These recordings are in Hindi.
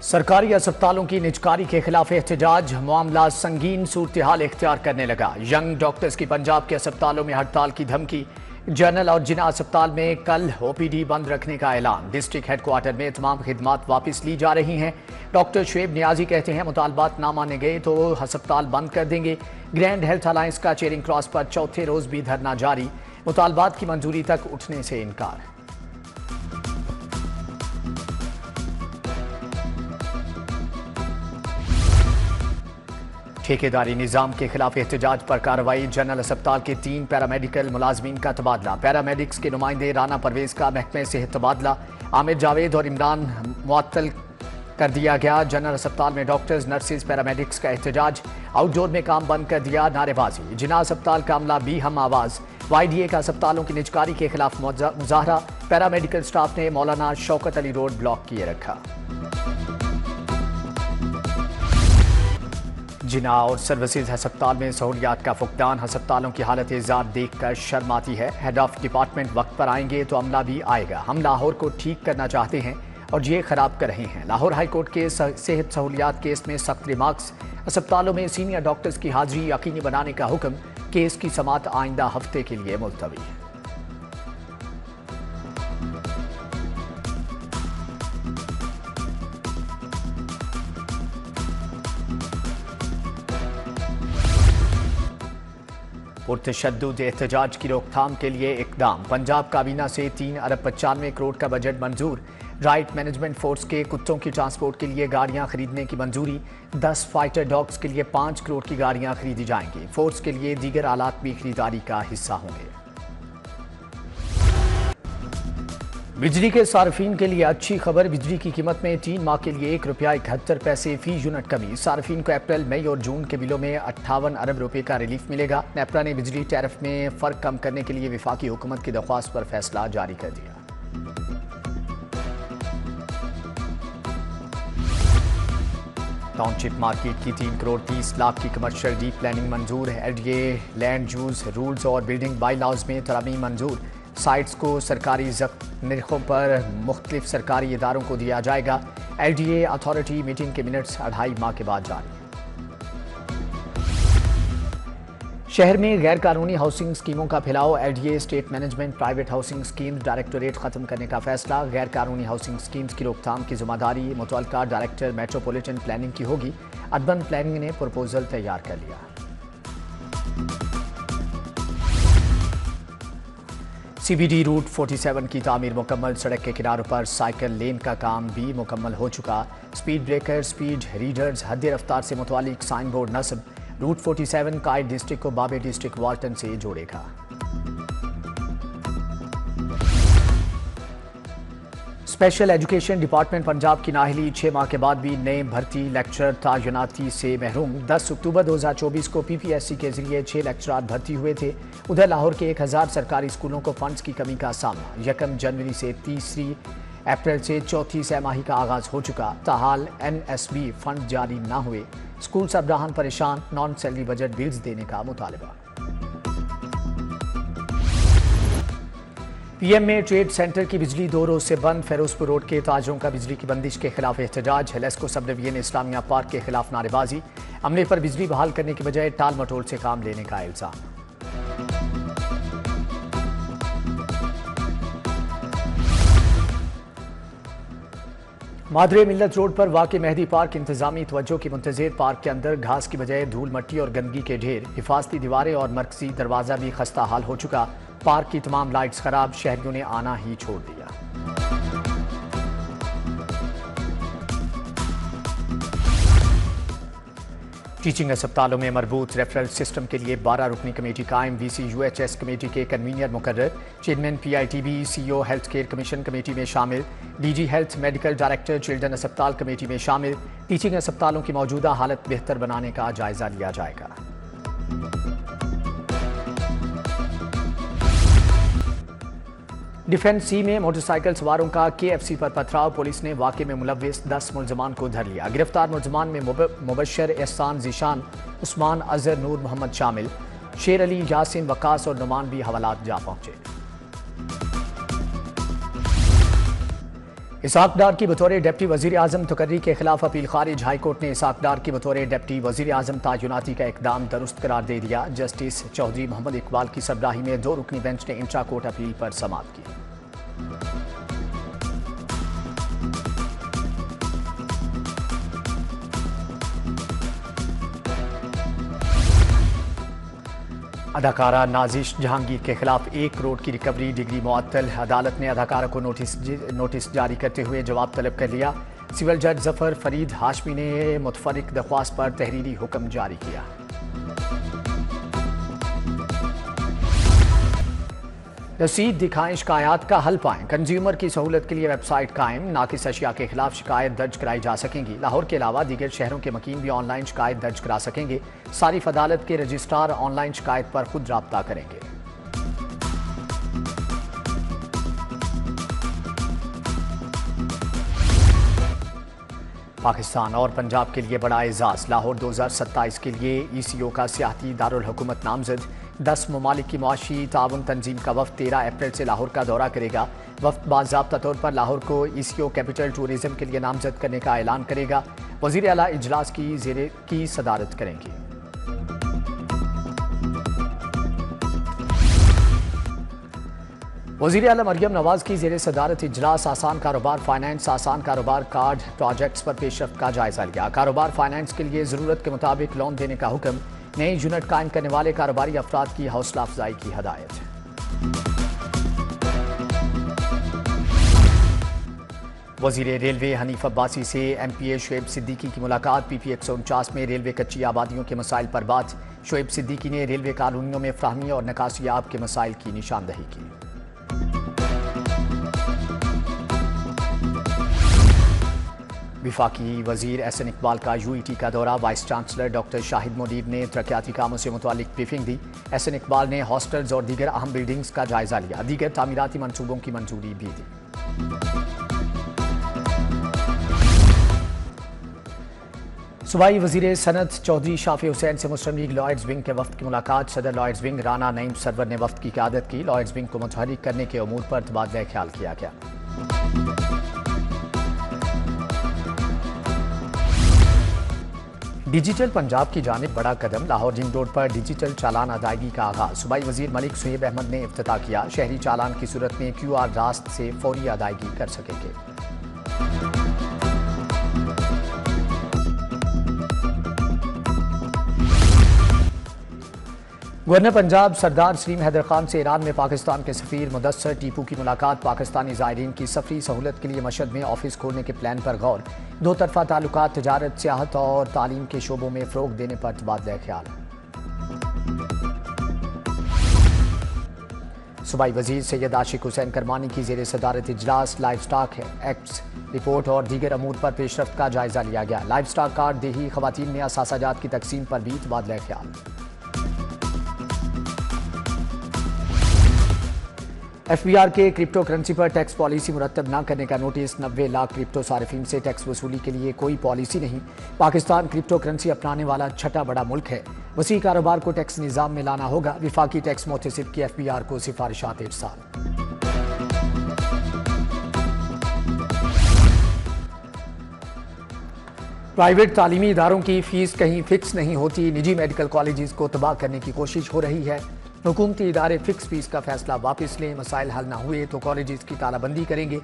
सरकारी अस्पतालों की निजकारी के खिलाफ एहतजाज, मामला संगीन सूरत-ए-हाल इख्तियार करने लगा। यंग डॉक्टर्स की पंजाब के अस्पतालों में हड़ताल की धमकी। जनरल और जिना अस्पताल में कल ओपीडी बंद रखने का ऐलान। डिस्ट्रिक्ट हेडक्वार्टर में तमाम खिदमात वापस ली जा रही हैं। डॉक्टर शुएब नियाजी कहते हैं मुतालबात ना माने गए तो अस्पताल बंद कर देंगे। ग्रैंड हेल्थ अलायंस का चेयरिंग क्रॉस पर चौथे रोज भी धरना जारी। मुतालबात की मंजूरी तक उठने से इनकार। ठेकेदारी निजाम के खिलाफ एहतजाज पर कार्रवाई। जनरल अस्पताल के 3 पैरामेडिकल मुलाजमीन का तबादला। पैरामेडिक्स के नुमाइंदे राना परवेज का महकमे से तबादला। आमिर जावेद और इमरान मुअत्तल कर दिया गया। जनरल अस्पताल में डॉक्टर्स, नर्सेज, पैरामेडिक्स का एहतजाज। आउटडोर में काम बंद कर दिया, नारेबाजी। जिना अस्पताल का अमला भी हम आवाज। YDA का अस्पतालों की निजकारी के खिलाफ मुजाहरा। पैरामेडिकल स्टाफ ने मौलाना शौकत अली रोड ब्लॉक किए रखा। जिना और सर्विसेज अस्पताल में सहूलियात का फुकदान। अस्पतालों की हालत एजाब देखकर शर्म आती है। हेड ऑफ डिपार्टमेंट वक्त पर आएंगे तो अमला भी आएगा। हम लाहौर को ठीक करना चाहते हैं और ये खराब कर रहे हैं। लाहौर हाई कोर्ट के सेहत सहूलियात केस में सख्त रिमार्क्स। अस्पतालों में सीनियर डॉक्टर्स की हाजिरी यकीनी बनाने का हुक्म। केस की समाअत आइंदा हफ्ते के लिए मुलतवी। पुरतशद्दुद एहतजाज की रोकथाम के लिए इकदाम। पंजाब काबीना से 3 अरब 95 करोड़ का बजट मंजूर। राइट मैनेजमेंट फोर्स के कुत्तों की ट्रांसपोर्ट के लिए गाड़ियां खरीदने की मंजूरी। 10 फाइटर डॉग्स के लिए 5 करोड़ की गाड़ियां खरीदी जाएंगी। फोर्स के लिए दीगर आलात भी खरीदारी का हिस्सा होंगे। बिजली के सार्फिन के लिए अच्छी खबर। बिजली की कीमत में 3 माह के लिए ₹1.71 फी यूनिट कमी। सार्फिन को अप्रैल, मई और जून के बिलों में 58 अरब रुपए का रिलीफ मिलेगा। नेपरा ने बिजली टैरिफ में फर्क कम करने के लिए विफाकी हुकूमत की दरख्वास्त पर फैसला जारी कर दिया। टाउनशिप मार्केट की 3 करोड़ 30 लाख की कमर्शियल डीप प्लानिंग मंजूर है। LDA लैंड यूज रूल्स और बिल्डिंग बाई लॉज में तरामीम मंजूर। साइट्स को सरकारी निर्खों पर मुख्तलिफ सरकारी इदारों को दिया जाएगा। LDA अथॉरिटी मीटिंग के मिनट्स 2.5 माह के बाद जारी। शहर में गैर कानूनी हाउसिंग स्कीमों का फैलाव। LDA state management private housing schemes directorate खत्म करने का फैसला। गैर कानूनी हाउसिंग स्कीम्स की रोकथाम की जिम्मेदारी मुतल्लिका डायरेक्टर मेट्रोपॉलिटन प्लानिंग की होगी। अर्बन प्लानिंग ने प्रपोजल तैयार कर लिया। CBD रूट 47 की तामीर मुकम्मल। सड़क के किनारों पर साइकिल लेन का काम भी मुकम्मल हो चुका। स्पीड ब्रेकर, स्पीड रीडर्स, हद रफ्तार से मुतालिक साइन बोर्ड नस्ब। रूट 47 कायद डिस्ट्रिक्ट को बाबे डिस्ट्रिक्ट वाल्टन से जोड़ेगा। स्पेशल एजुकेशन डिपार्टमेंट पंजाब की नाहली 6 माह के बाद भी नए भर्ती लेक्चरर तैनाती से महरूम। 10 अक्टूबर 2024 को PPSC के जरिए 6 लेक्चरार भर्ती हुए थे। उधर लाहौर के 1000 सरकारी स्कूलों को फंड्स की कमी का सामना। 1 जनवरी से 30 अप्रैल से चौथी सहमाही का आगाज हो चुका। ताहाल NSB फंड जारी न हुए। स्कूल सरबराहान परेशान। नॉन सैलरी बजट बिल्स देने का मुतालबा। PM में ट्रेड सेंटर की बिजली 2 रोज से बंद। फेरोजपुर रोड के ताजरों का बिजली की बंदिश के खिलाफ एहतजाज। हेलेस्को सब डिवीजन इस्लामिया पार्क के खिलाफ नारेबाजी। अमले पर बिजली बहाल करने की बजाय टाल मटोल से काम लेने का इल्जाम। मादरे मिल्लत रोड पर वाक़ मेहदी पार्क इंतजामी तवज्जो की मुंतज़िर। पार्क के अंदर घास की बजाय धूल मट्टी और गंदगी के ढेर। हिफाजती दीवारें और मरकजी दरवाज़ा भी खस्ता हाल हो चुका। पार्क की तमाम लाइट्स खराब। शहरियों ने आना ही छोड़ दिया। टीचिंग अस्पतालों में मरबूत रेफरल सिस्टम के लिए 12 रुकनी कमेटी कायम। VC UHS कमेटी के कन्वीनर मुकर्रर। Chairman PITB CO health care commission committee में शामिल। DG health medical director children अस्पताल कमेटी में शामिल। टीचिंग अस्पतालों की मौजूदा हालत बेहतर बनाने का जायजा लिया जाएगा। डिफेंस C में मोटरसाइकिल सवारों का KFC पर पथराव। पुलिस ने वाक़े में मुलव्विस 10 मुलजमान को धर लिया। गिरफ्तार मुलजमान में मुबशर, एहसान, जीशान, उस्मान, अजहर, नूर मोहम्मद शामिल। शेर अली, यासिन, वकास और नुमान भी हवालात जा पहुंचे। इसाक डार की बतौर डिप्टी वजीर आजम तकर्री के खिलाफ अपील खारिज। हाईकोर्ट ने इसाक डार की बतौर डिप्टी वजीर आजम तैनाती का इकदाम दुरुस्त करार दे दिया। जस्टिस चौधरी मोहम्मद इकबाल की सरबराही में 2 रुकनी बेंच ने इंट्रा कोर्ट अपील पर समाअत की। अदाकारा नाजिश जहांगीर के खिलाफ 1 करोड़ की रिकवरी डिग्री मुअत्तल। अदालत ने अदाकारा को नोटिस जारी करते हुए जवाब तलब कर लिया। सिविल जज जफर फरीद हाशमी ने मुतफरिक दरख्वास्त पर तहरीरी हुक्म जारी किया। रसीद दिखाएं, शिकायत का हल पाएं। कंज्यूमर की सहूलत के लिए वेबसाइट कायम। नाकिस अशिया के खिलाफ शिकायत दर्ज कराई जा सकेंगी। लाहौर के अलावा दीगर शहरों के मकीन भी ऑनलाइन शिकायत दर्ज करा सकेंगे। सारिफ अदालत के रजिस्ट्रार ऑनलाइन शिकायत पर खुद राब्ता करेंगे। पाकिस्तान और पंजाब के लिए बड़ा एजाज। लाहौर 2027 के लिए ECO का सियाहती दारुल हुकूमत नामजद। 10 ममालिक की मुआशी ताउन तंजीम का वफ्द 13 अप्रैल से लाहौर का दौरा करेगा। वफ्द बाज़ाब्ता तौर पर लाहौर को ECO कैपिटल टूरिज्म के लिए नामजद करने का ऐलान करेगा। वज़ीर आला इजलास की सदारत करेंगी। वज़ीर आला मरियम नवाज की ज़ेरे सदारत इजलास आसान कारोबार फाइनेंस, आसान कारोबार कार्ड प्रोजेक्ट्स पर पेशरफ्त का जायजा लिया। कारोबार फाइनेंस के लिए ज़रूरत के मुताबिक लोन देने का हुक्म। नई यूनिट कायम करने वाले कारोबारी अफराद की हौसला अफजाई की हदायत। वज़ीर रेलवे हनीफ अब्बासी से MPA शुएब सिद्दीकी की मुलाकात। PP 149 में रेलवे कच्ची आबादियों के मसाइल पर बात। शुएब सिद्दीकी ने रेलवे कानूनियों में फ्राहमी और निकासियाब के मसाइल की निशानदही की। विफाकी वजीर SN इकबाल का UET का दौरा। Vice chancellor doctor Shahid Munir ने तरक्याती कामों से मुतालिक ब्रीफिंग दी। SN इकबाल ने हॉस्टल्स और दीगर अहम बिल्डिंग्स का जायजा लिया। दीगर तामीराती मंसूबों की मंजूरी भी दी। सूबाई वजीर सनत चौधरी शाफी हुसैन से मुस्लिम लीग लॉयड्स विंग के वफ्द की मुलाकात। सदर लॉयड्स विंग राना नईम सरवर ने वफ्द की क़यादत की। लॉयड्स विंग को मुतहर्रिक करने के उमूर पर तबादला ख्याल किया गया। डिजिटल पंजाब की जानिब बड़ा कदम। लाहौर रिंग रोड पर डिजिटल चालान अदायगी का आगाज। सूबाई वजीर मलिक सुहेब अहमद ने इफ्तिताह किया। शहरी चालान की सूरत में QR रास्त से फौरी अदायगी कर सकेंगे। गवर्नर पंजाब सरदार सलीम हैदर खान से ईरान में पाकिस्तान के सफीर मुदस्सर टीपू की मुलाकात। पाकिस्तानी ज़ायरीन की सफरी सहूलत के लिए मशहद में ऑफिस खोलने के प्लान पर गौर। 2 तरफा ताल्लुकात, तजारत, सियाहत और तालीम के शोबों में फ़रोग देने पर तबादला ख्याल। सूबाई वजीर सैयद आशिक हुसैन करमानी की ज़ेरे सदारत इजलास। लाइफ स्टॉक एक्ट्स रिपोर्ट और दीगर अमूर पर पेशरफ्त का जायजा लिया गया। लाइफ स्टॉक कार्ड देही खवातीन में असासाजात की तकसीम पर भी तबादला ख्याल। FBR के क्रिप्टो करेंसी पर टैक्स पॉलिसी मुरतब न करने का नोटिस। 90 लाख क्रिप्टो सार्फिन से टैक्स वसूली के लिए कोई पॉलिसी नहीं। पाकिस्तान क्रिप्टो करेंसी अपनाने वाला छठा बड़ा मुल्क है। वसी कारोबार को टैक्स निज़ाम में लाना होगा। विफाकी टैक्स मोहतसिब की FBR को सिफारिशात इरसाल। प्राइवेट तालीमी इदारों की फीस कहीं फिक्स नहीं होती। निजी मेडिकल कॉलेजेस को तबाह करने की कोशिश हो रही है। हुकूमती इदारे फिक्स फीस का फैसला वापस लें। मसाइल हल न हुए तो कॉलेजेस की तालाबंदी करेंगे।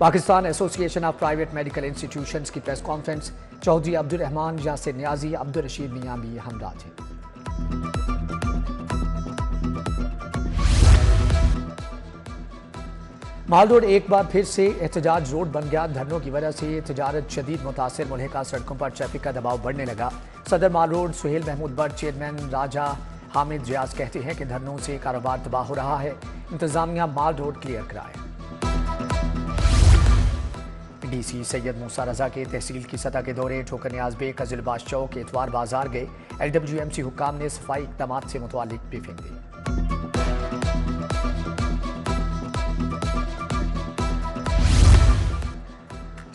Pakistan association of private medical institutions की प्रेस कॉन्फ्रेंस। चौधरी अब्दुल रहमान, यासिर नियाजी, अब्दुल रशीद मियां भी हमरा थे। माल रोड एक बार फिर से एहतजाज रोड बन गया। धरनों की वजह से तजारत शदीद मुतासिर। मुल्हिका सड़कों पर ट्रैफिक का दबाव बढ़ने लगा। सदर mall road Suhail Mahmood Butt chairman Raja Hamid Riaz कहते हैं कि धरनों से कारोबार तबाह हो रहा है। इंतजामिया माल रोड क्लियर कराए। DC सैयद मूसा रजा के तहसील की सतह के दौरे। ठोकर नियाज बेग, कजिलबाश चौक, एतवार बाजार गए। LWMC हुक्काम ने सफाई इक़दामात से मुतालिक ब्रीफिंग दी।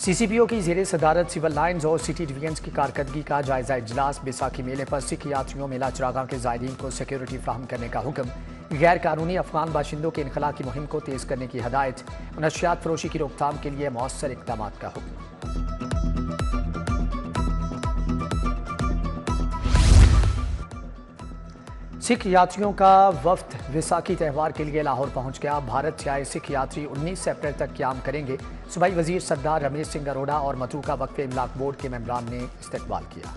सीसीपीओ की जेर सदारत सिविल लाइन्स और सिटी डिवीजन्स की कारकर्दगी का जायजा इजलास। बैसाखी मेले पर सिख यात्रियों मेला चरागाह के ज़ायरीन को सिक्योरिटी फ्राहम करने का हुक्म। गैर कानूनी अफगान बाशिंदों के इनखला की मुहिम को तेज करने की हदायत। नशियात फरोशी की रोकथाम के लिए मौसर इक़दाम का हुक्म। सिख यात्रियों का वफ्द वैसाखी त्यौहार के लिए लाहौर पहुंच गया। भारत से आए सिख यात्री 19 अप्रैल तक क्याम करेंगे। सूबाई वजीर सरदार रमेश सिंह अरोड़ा और मतूका वक्फ इमलाक बोर्ड के मेंबरान ने इस्तकबाल किया।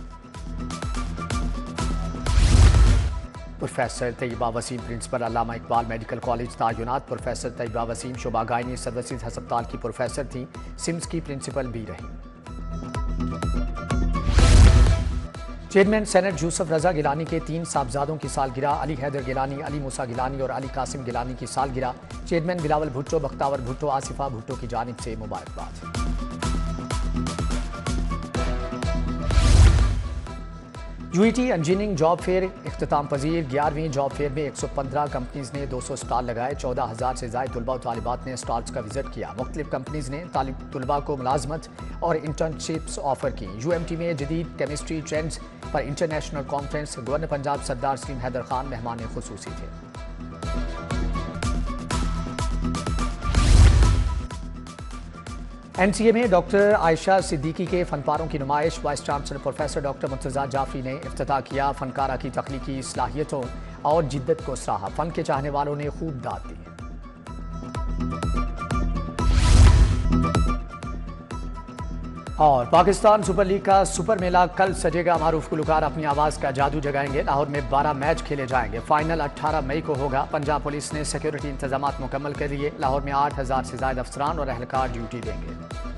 Professor Tayyaba Waseem principal Allama Iqbal medical college तायुनात। प्रोफेसर तैयबा वसीम शोबा गायनी सर्विसेज हस्पताल की प्रोफेसर थी, सिम्स की प्रिंसिपल भी रही। चेयरमैन सेनेट यूसुफ रजा गिलानी के 3 साहबजादों की सालगिरह। अली हैदर गिलानी, अली मूसा गिलानी और अली कासिम गिलानी की सालगिरह। चेयरमैन बिलावल भुट्टो, बख्तावर भुट्टो, आसिफा भुट्टो की जानिब से मुबारकबाद। यूईटी इंजीनियरिंग जॉब फेयर इख्तिताम पजीर। 11वीं जॉब फेयर में 115 कंपनीज ने 200 स्टॉल लगाए। 14,000 से ज़ायद तलबा और तालिबात ने स्टॉल्स का विजिट किया। मुख्तलिफ कंपनीज ने तलबा को मुलाजमत और इंटर्नशिप्स ऑफर की। यूएमटी में जदीद केमिस्ट्री ट्रेंड्स पर इंटरनेशनल कॉन्फ्रेंस। गवर्नर पंजाब सरदार सलीम हैदर खान मेहमान खुसूसी थे। एनसीए में डॉक्टर आयशा सिद्दीकी के फनपारों की नुमाइश। Vice chancellor professor doctor Murtaza Jafri ने इफ्तिताह किया। फनकारा की तख्लीकी सलाहियतों और जिद्दत को सराहा। फन के चाहने वालों ने खूब दाद दी। और पाकिस्तान सुपर लीग का सुपर मेला कल सजेगा। मारूफ गुलकार अपनी आवाज़ का जादू जगाएंगे। लाहौर में 12 मैच खेले जाएंगे। फाइनल 18 मई को होगा। पंजाब पुलिस ने सिक्योरिटी इंतजाम मुकम्मल कर लिए। लाहौर में 8,000 से ज़ायद अफसरान और अहलकार ड्यूटी देंगे।